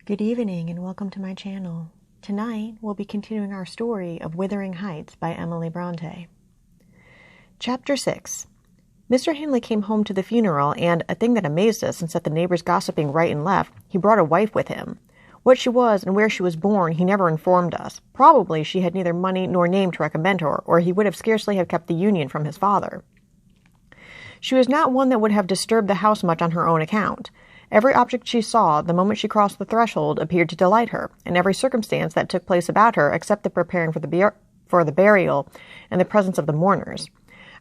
Good evening and welcome to my channel. Tonight we'll be continuing our story of Wuthering Heights by Emily Bronte. Chapter 6. Mr. Hindley came home to the funeral and, a thing that amazed us and set the neighbors gossiping right and left, he brought a wife with him. What she was and where she was born he never informed us. Probably she had neither money nor name to recommend her, or he would have scarcely have kept the union from his father. She was not one that would have disturbed the house much on her own account. Every object she saw, the moment she crossed the threshold, appeared to delight her, and every circumstance that took place about her, except the preparing for the burial and the presence of the mourners.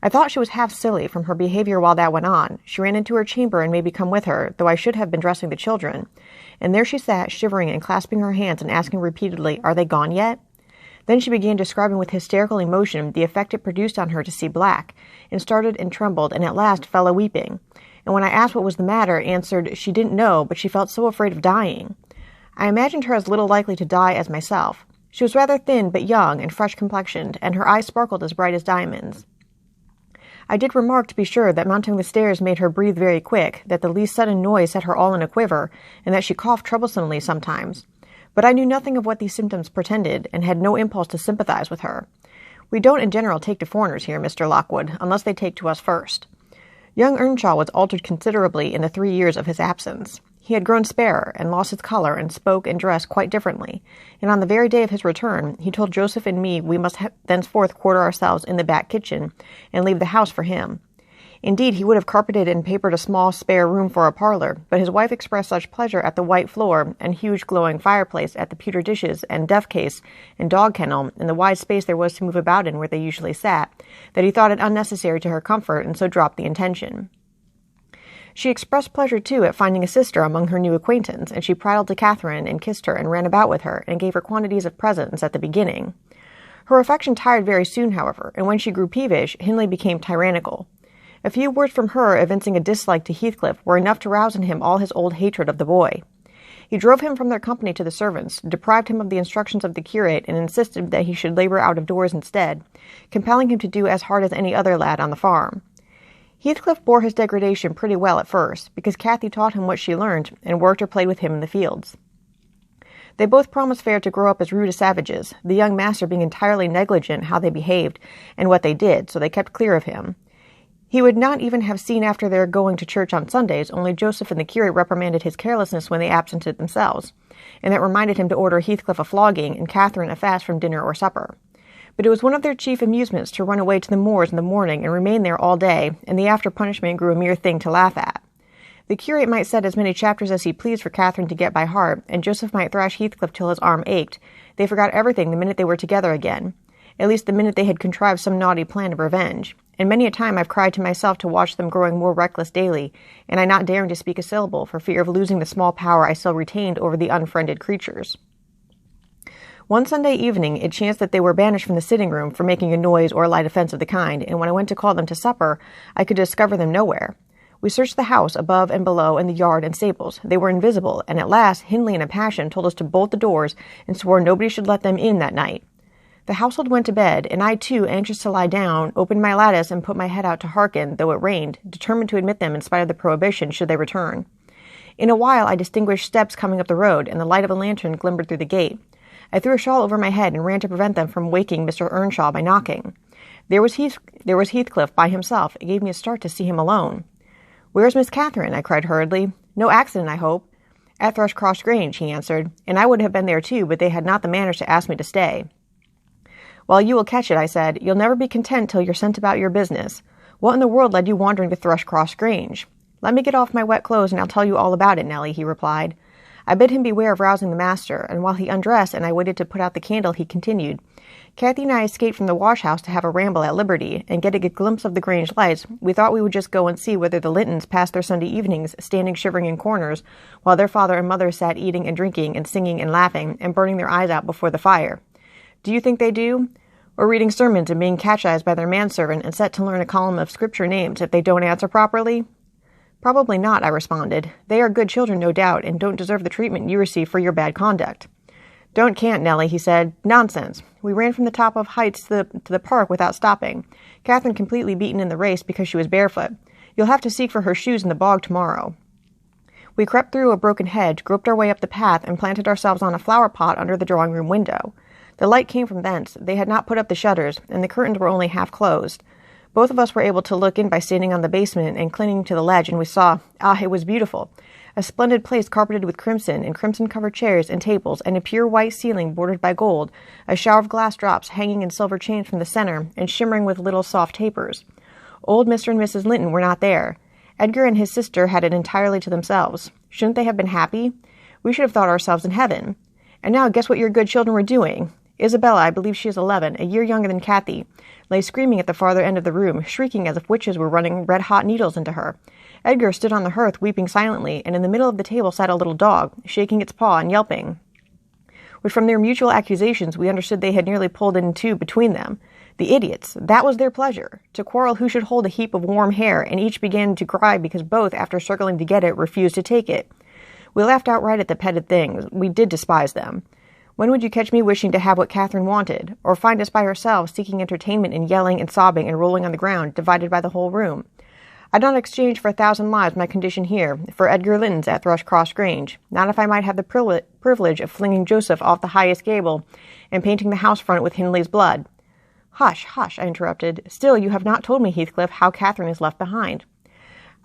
I thought she was half silly from her behavior while that went on. She ran into her chamber and made me come with her, though I should have been dressing the children. And there she sat, shivering and clasping her hands and asking repeatedly, "Are they gone yet?" Then she began describing with hysterical emotion the effect it produced on her to see black, and started and trembled, and at last fell a-weeping. And when I asked what was the matter, answered she didn't know, but she felt so afraid of dying. I imagined her as little likely to die as myself. She was rather thin, but young and fresh-complexioned, and her eyes sparkled as bright as diamonds. I did remark, to be sure, that mounting the stairs made her breathe very quick, that the least sudden noise set her all in a quiver, and that she coughed troublesomely sometimes. But I knew nothing of what these symptoms portended, and had no impulse to sympathize with her. We don't in general take to foreigners here, Mr. Lockwood, unless they take to us first. Young Earnshaw was altered considerably in the 3 years of his absence. He had grown sparer, and lost his colour, and spoke and dressed quite differently, and on the very day of his return, he told Joseph and me we must thenceforth quarter ourselves in the back kitchen, and leave the house for him. Indeed, he would have carpeted and papered a small spare room for a parlour, but his wife expressed such pleasure at the white floor, and huge glowing fireplace, at the pewter dishes, and death-case, and dog-kennel, and the wide space there was to move about in where they usually sat, that he thought it unnecessary to her comfort, and so dropped the intention. She expressed pleasure, too, at finding a sister among her new acquaintance, and she prattled to Catherine, and kissed her, and ran about with her, and gave her quantities of presents at the beginning. Her affection tired very soon, however, and when she grew peevish, Hindley became tyrannical. A few words from her, evincing a dislike to Heathcliff, were enough to rouse in him all his old hatred of the boy. He drove him from their company to the servants, deprived him of the instructions of the curate, and insisted that he should labor out of doors instead, compelling him to do as hard as any other lad on the farm. Heathcliff bore his degradation pretty well at first, because Cathy taught him what she learned, and worked or played with him in the fields. They both promised fair to grow up as rude as savages, the young master being entirely negligent how they behaved and what they did, so they kept clear of him. He would not even have seen after their going to church on Sundays, only Joseph and the curate reprimanded his carelessness when they absented themselves, and that reminded him to order Heathcliff a flogging and Catherine a fast from dinner or supper. But it was one of their chief amusements to run away to the moors in the morning and remain there all day, and the after-punishment grew a mere thing to laugh at. The curate might set as many chapters as he pleased for Catherine to get by heart, and Joseph might thrash Heathcliff till his arm ached. They forgot everything the minute they were together again, at least the minute they had contrived some naughty plan of revenge. And many a time I've cried to myself to watch them growing more reckless daily, and I not daring to speak a syllable for fear of losing the small power I still retained over the unfriended creatures. One Sunday evening it chanced that they were banished from the sitting-room for making a noise or a light offence of the kind, and when I went to call them to supper, I could discover them nowhere. We searched the house, above and below, and the yard and stables. They were invisible, and at last Hindley in a passion told us to bolt the doors, and swore nobody should let them in that night. The household went to bed, and I, too, anxious to lie down, opened my lattice and put my head out to hearken, though it rained, determined to admit them in spite of the prohibition, should they return. In a while I distinguished steps coming up the road, and the light of a lantern glimmered through the gate. I threw a shawl over my head and ran to prevent them from waking Mr. Earnshaw by knocking. There was Heathcliff by himself. It gave me a start to see him alone. "Where's Miss Catherine?" I cried hurriedly. "No accident, I hope." "At Thrushcross Grange," he answered, "and I would have been there too, but they had not the manners to ask me to stay." "Well, you will catch it," I said. "You'll never be content till you're sent about your business. What in the world led you wandering to Thrushcross Grange?" "Let me get off my wet clothes and I'll tell you all about it, Nellie," he replied. I bid him beware of rousing the master, and while he undressed and I waited to put out the candle, he continued, "Cathy and I escaped from the wash-house to have a ramble at Liberty, and getting a glimpse of the Grange lights, we thought we would just go and see whether the Lintons passed their Sunday evenings standing shivering in corners, while their father and mother sat eating and drinking and singing and laughing and burning their eyes out before the fire. Do you think they do? Or reading sermons and being catechised by their manservant and set to learn a column of Scripture names if they don't answer properly?" "Probably not," I responded. "They are good children, no doubt, and don't deserve the treatment you receive for your bad conduct." Can't, Nellie," he said. "Nonsense. We ran from the top of Heights to the park without stopping. Catherine completely beaten in the race because she was barefoot. You'll have to seek for her shoes in the bog tomorrow." We crept through a broken hedge, groped our way up the path, and planted ourselves on a flower pot under the drawing-room window. The light came from thence. They had not put up the shutters, and the curtains were only half closed. Both of us were able to look in by standing on the basement and clinging to the ledge, and we saw, it was beautiful. A splendid place carpeted with crimson, and crimson-covered chairs and tables, and a pure white ceiling bordered by gold, a shower of glass drops hanging in silver chains from the center, and shimmering with little soft tapers. Old Mr. and Mrs. Linton were not there. Edgar and his sister had it entirely to themselves. Shouldn't they have been happy? We should have thought ourselves in heaven. And now guess what your good children were doing. Isabella, I believe she is 11, a year younger than Kathy, lay screaming at the farther end of the room, shrieking as if witches were running red-hot needles into her. Edgar stood on the hearth, weeping silently, and in the middle of the table sat a little dog, shaking its paw and yelping, which from their mutual accusations we understood they had nearly pulled in two between them. The idiots! That was their pleasure, to quarrel who should hold a heap of warm hair, and each began to cry because both, after circling to get it, refused to take it. We laughed outright at the petted things. We did despise them. When would you catch me wishing to have what Catherine wanted, or find us by ourselves seeking entertainment and yelling and sobbing and rolling on the ground, divided by the whole room? I'd not exchange for 1,000 lives my condition here for Edgar Linton's at Thrushcross Grange, not if I might have the privilege of flinging Joseph off the highest gable and painting the house front with Hindley's blood. Hush, hush, I interrupted. Still, you have not told me, Heathcliff, how Catherine is left behind.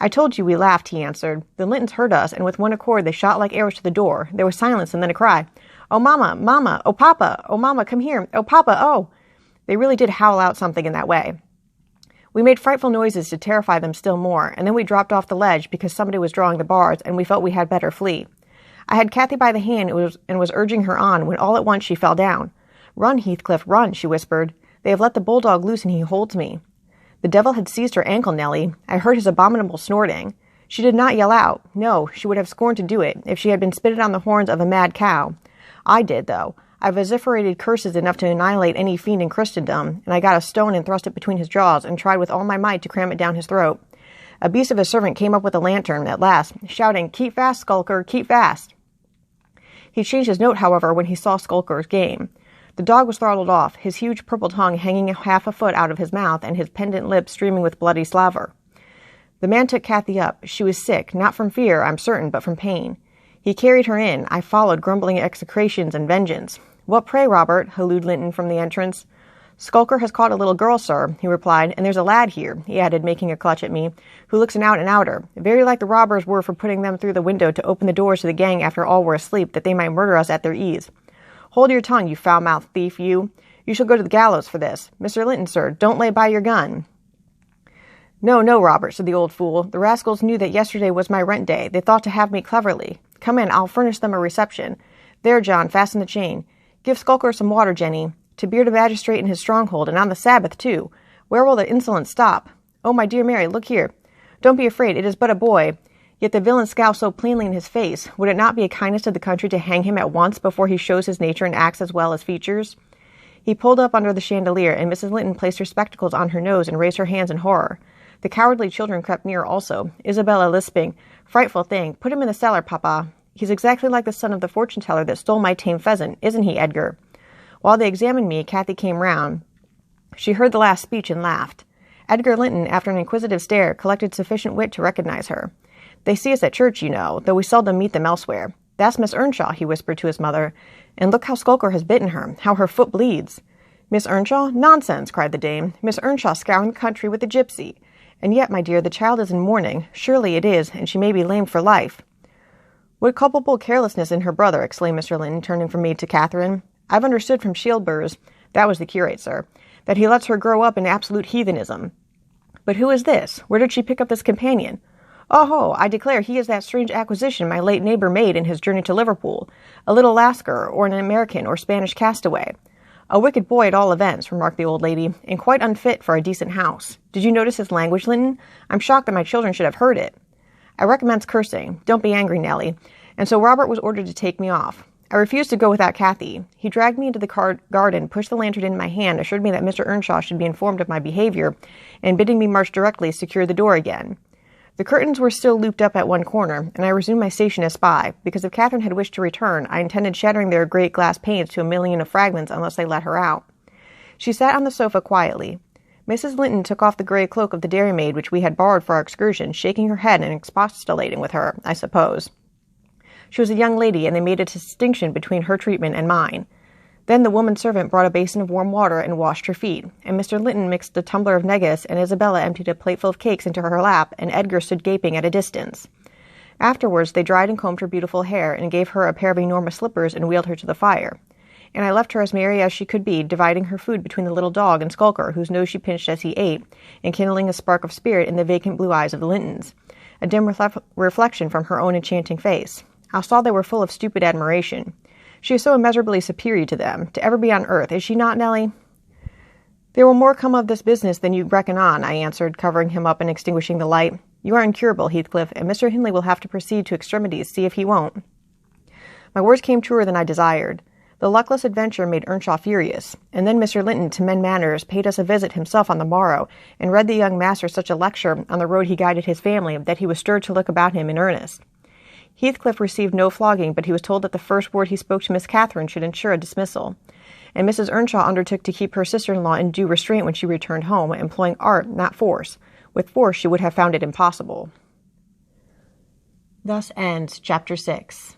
I told you we laughed, he answered. The Lintons heard us, and with one accord they shot like arrows to the door. There was silence, and then a cry. Oh, Mamma! Mamma! Oh, Papa! Oh, Mamma, come here! Oh, Papa! Oh! They really did howl out something in that way. We made frightful noises to terrify them still more, and then we dropped off the ledge because somebody was drawing the bars, and we felt we had better flee. I had Kathy by the hand and was urging her on, when all at once she fell down. Run, Heathcliff, run, she whispered. They have let the bulldog loose, and he holds me. The devil had seized her ankle, Nellie. I heard his abominable snorting. She did not yell out. No, she would have scorned to do it, if she had been spitted on the horns of a mad cow. I did, though. I vociferated curses enough to annihilate any fiend in Christendom, and I got a stone and thrust it between his jaws, and tried with all my might to cram it down his throat. A beast of a servant came up with a lantern, at last, shouting, Keep fast, Skulker, keep fast! He changed his note, however, when he saw Skulker's game. The dog was throttled off, his huge purple tongue hanging half a foot out of his mouth, and his pendant lips streaming with bloody slaver. The man took Kathy up. She was sick, not from fear, I'm certain, but from pain. He carried her in. I followed, grumbling execrations and vengeance. What pray, Robert? Hallooed Linton from the entrance. Skulker has caught a little girl, sir, he replied, and there's a lad here, he added, making a clutch at me, who looks an out-and-outer, very like the robbers were for putting them through the window to open the doors to the gang after all were asleep, that they might murder us at their ease. Hold your tongue, you foul-mouthed thief, you. You shall go to the gallows for this. Mr. Linton, sir, don't lay by your gun. No, no, Robert, said the old fool. The rascals knew that yesterday was my rent day. They thought to have me cleverly. Come in, I'll furnish them a reception. There, John, fasten the chain. Give Skulker some water, Jenny. To beard a magistrate in his stronghold, and on the Sabbath, too. Where will the insolence stop? Oh, my dear Mary, look here. Don't be afraid, it is but a boy. Yet the villain scowls so plainly in his face. Would it not be a kindness to the country to hang him at once before he shows his nature and acts as well as features? He pulled up under the chandelier, and Mrs. Linton placed her spectacles on her nose and raised her hands in horror. The cowardly children crept near also, Isabella lisping, Frightful thing. Put him in the cellar, Papa. He's exactly like the son of the fortune-teller that stole my tame pheasant, isn't he, Edgar? While they examined me, Kathy came round. She heard the last speech and laughed. Edgar Linton, after an inquisitive stare, collected sufficient wit to recognize her. They see us at church, you know, though we seldom meet them elsewhere. That's Miss Earnshaw, he whispered to his mother. And look how Skulker has bitten her, how her foot bleeds. Miss Earnshaw? Nonsense, cried the dame. Miss Earnshaw scouring the country with a gypsy. And yet, my dear, the child is in mourning. Surely it is, and she may be lame for life. What culpable carelessness in her brother, exclaimed Mr. Linton, turning from me to Catherine. I've understood from Shieldbur's, that was the curate, sir, that he lets her grow up in absolute heathenism. But who is this? Where did she pick up this companion? Oh-ho, I declare he is that strange acquisition my late neighbor made in his journey to Liverpool, a little Lascar, or an American or Spanish castaway. A wicked boy at all events, remarked the old lady, and quite unfit for a decent house. Did you notice his language, Linton? I'm shocked that my children should have heard it. I recommenced cursing. Don't be angry, Nellie. And so Robert was ordered to take me off. I refused to go without Kathy. He dragged me into the garden, pushed the lantern in my hand, assured me that Mr. Earnshaw should be informed of my behavior, and bidding me march directly, secured the door again. The curtains were still looped up at one corner, and I resumed my station as spy, because if Catherine had wished to return, I intended shattering their great glass panes to a million of fragments unless they let her out. She sat on the sofa quietly. Mrs. Linton took off the grey cloak of the dairymaid which we had borrowed for our excursion, shaking her head and expostulating with her, I suppose. She was a young lady, and they made a distinction between her treatment and mine. Then the woman servant brought a basin of warm water and washed her feet, and Mr. Linton mixed a tumbler of negus, and Isabella emptied a plateful of cakes into her lap, and Edgar stood gaping at a distance. Afterwards they dried and combed her beautiful hair, and gave her a pair of enormous slippers, and wheeled her to the fire. And I left her as merry as she could be, dividing her food between the little dog and Skulker, whose nose she pinched as he ate, and kindling a spark of spirit in the vacant blue eyes of the Lintons, a dim reflection from her own enchanting face. I saw they were full of stupid admiration. She is so immeasurably superior to them, to ever be on earth, is she not, Nellie? There will more come of this business than you reckon on, I answered, covering him up and extinguishing the light. You are incurable, Heathcliff, and Mr. Hindley will have to proceed to extremities, see if he won't. My words came truer than I desired. The luckless adventure made Earnshaw furious, and then Mr. Linton, to mend manners, paid us a visit himself on the morrow, and read the young master such a lecture on the road he guided his family that he was stirred to look about him in earnest. Heathcliff received no flogging, but he was told that the first word he spoke to Miss Catherine should ensure a dismissal, and Mrs. Earnshaw undertook to keep her sister-in-law in due restraint when she returned home, employing art, not force. With force she would have found it impossible. Thus ends Chapter 6.